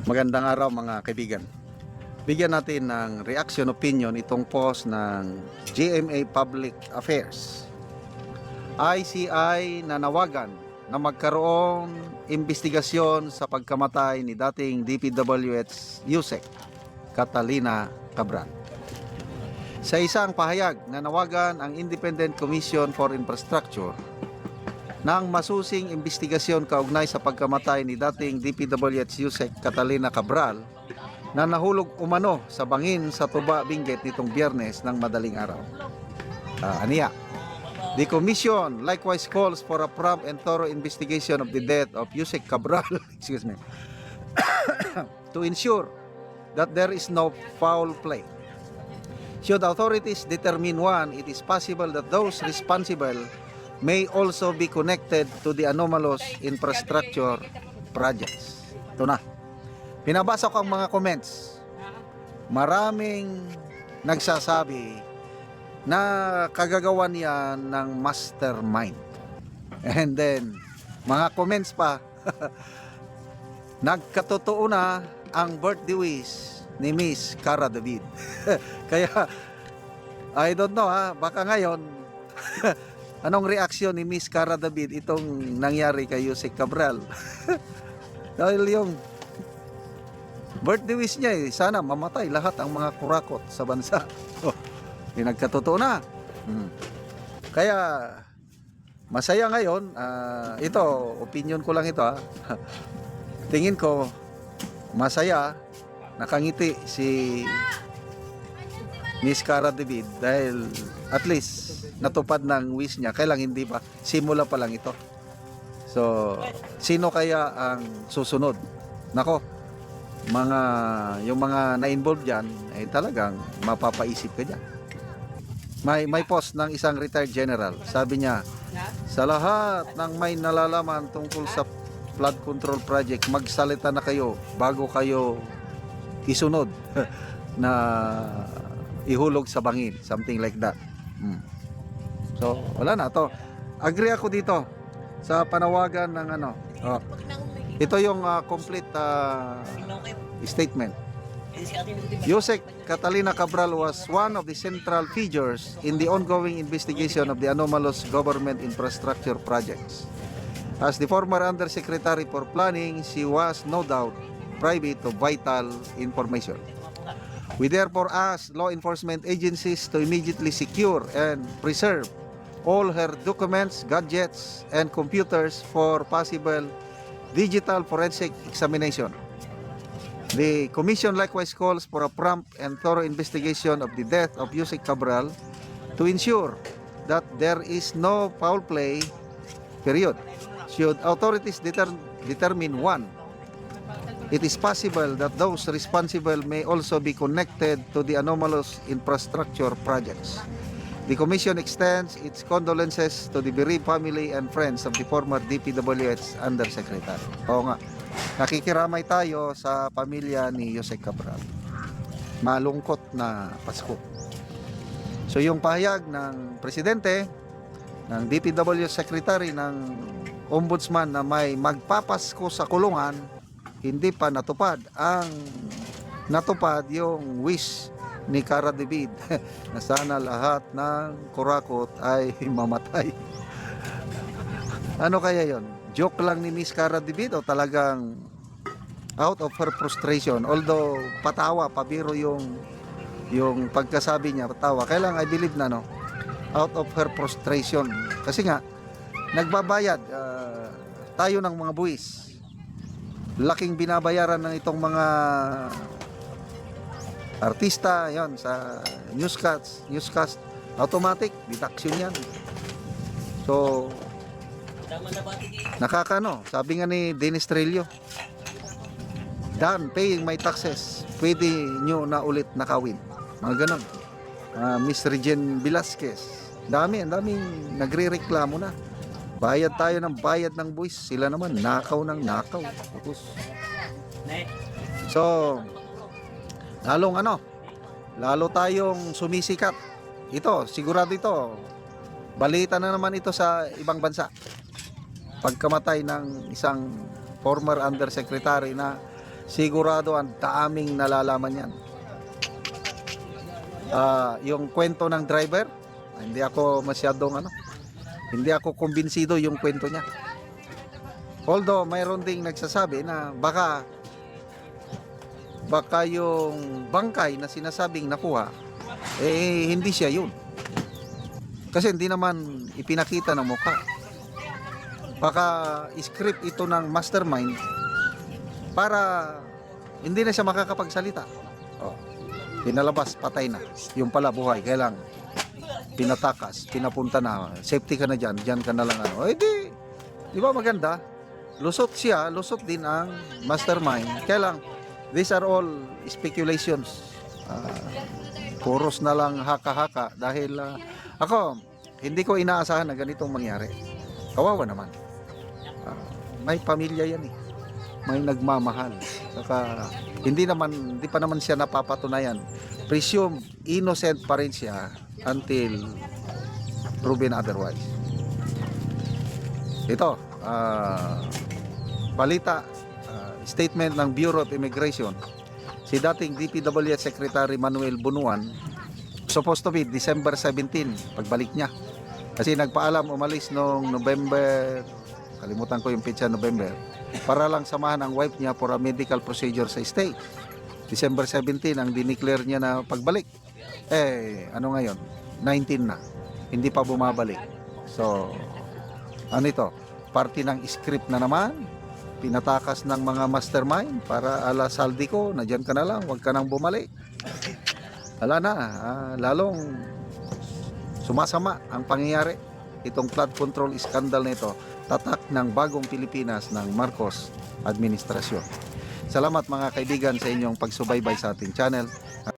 Magandang araw mga kaibigan. Bigyan natin ng reaction opinion itong post ng GMA Public Affairs. ICI nanawagan na magkaroong investigasyon sa pagkamatay ni dating DPWH Yusek Catalina Cabral. Sa isang pahayag, nanawagan ang Independent Commission for Infrastructure ng masusing investigasyon kaugnay sa pagkamatay ni dating DPWH Yusek Catalina Cabral na nahulog umano sa bangin sa Tuba, Benguet nitong Biyernes ng madaling araw. Aniya, the Commission likewise calls for a prompt and thorough investigation of the death of Yusek Cabral excuse me, to ensure that there is no foul play. Should authorities determine one, it is possible that those responsible may also be connected to the anomalous infrastructure projects. Ito na. Pinabasa ko ang mga comments. Maraming nagsasabi na kagagawan yan ng mastermind. And then, mga comments pa, nagkatotoo na ang birthday wish ni Miss Cara David. Kaya, I don't know baka ngayon, anong reaksyon ni Miss Cara David itong nangyari kay Yusek Cabral? Dahil yung birthday wish niya sana mamatay lahat ang mga kurakot sa bansa. Pinagkatotoo na. Kaya masaya ngayon, ito, opinion ko lang ito tingin ko masaya, nakangiti si Miss Cara David dahil at least natupad ng wish niya. Kailang hindi pa, simula pa lang ito. So, sino kaya ang susunod? Nako, yung mga na-involve dyan, ay talagang mapapaisip ka dyan. May post ng isang retired general. Sabi niya, sa lahat ng may nalalaman tungkol sa flood control project, magsalita na kayo bago kayo isunod na ihulog sa bangin. Something like that. So, wala na to. Agree ako dito sa panawagan ng ano. Ito yung complete statement. Yusek Catalina Cabral was one of the central figures in the ongoing investigation of the anomalous government infrastructure projects. As the former Undersecretary for Planning, she was no doubt privy to vital information. We therefore ask law enforcement agencies to immediately secure and preserve all her documents, gadgets, and computers for possible digital forensic examination. The Commission likewise calls for a prompt and thorough investigation of the death of Yusek Cabral to ensure that there is no foul play, period. Should authorities determine one, it is possible that those responsible may also be connected to the anomalous infrastructure projects. The Commission extends its condolences to the bereaved family and friends of the former DPWH Undersecretary. Oo nga, nakikiramay tayo sa pamilya ni Yusek Cabral. Malungkot na Pasko. So yung pahayag ng Presidente, ng DPWH Secretary, ng Ombudsman na may magpapasko sa kulungan, hindi pa natupad. Ang natupad yung wish ni Cara David na sana lahat ng kurakot ay mamatay. Ano kaya yon? Joke lang ni Miss Cara David o talagang out of her frustration? Although patawa, pabiro yung pagkasabi niya, patawa. Kailang I believe na out of her frustration. Kasi nga nagbabayad tayo ng mga buwis. Laking binabayaran ng itong mga artista yon sa newscast, automatic deduction yan. So nakakano, sabi nga ni Dennis Trillo, done paying my taxes, pwede nyo na ulit nakawin, mga ganon. Miss Regine Velasquez, ang daming nagre-reklamo na, bayad tayo ng bayad ng buwis, sila naman nakaw ng nakaw. So lalo tayong sumisikat. Ito, sigurado ito, balita na naman ito sa ibang bansa. Pagkamatay ng isang former undersecretary na Sigurado ang daming nalalaman yan. Yung kwento ng driver, hindi ako masyadong hindi ako kumbinsido yung kwento niya. Although mayroon ding nagsasabi na baka yung bangkay na sinasabing nakuha, hindi siya yun. Kasi hindi naman ipinakita ng mukha. Baka script ito ng mastermind para hindi na siya makakapagsalita. Pinalabas, patay na. Yung pala buhay, kailang pinatakas, pinapunta na, safety ka na dyan ka na lang di ba maganda? Lusot siya, lusot din ang mastermind. Kailang, these are all speculations. Puros na lang haka-haka dahil ako, hindi ko inaasahan na ganitong mangyari. Kawawa naman. May pamilya yan eh. May nagmamahal. Saka hindi pa naman siya napapatunayan. Presume innocent pa rin siya until proven otherwise. Ito, balita, statement ng Bureau of Immigration. Si dating DPWH Secretary Manuel Bunuan, supposed to be December 17 pagbalik niya. Kasi nagpaalam umalis noong November, kalimutan ko yung petsa, November, para lang samahan ang wife niya for a medical procedure sa state. December 17 ang dineclare niya na pagbalik. Ano ngayon? 19 na. Hindi pa bumabalik. So, ano ito? Parte ng script na naman. Pinatakas ng mga mastermind para ala saldi ko, na dyan ka na lang, huwag ka nang bumalik. Wala na, lalong sumasama ang pangyayari. Itong flood control scandal na ito, tatak ng bagong Pilipinas ng Marcos administrasyon. Salamat mga kaibigan sa inyong pagsubaybay sa ating channel.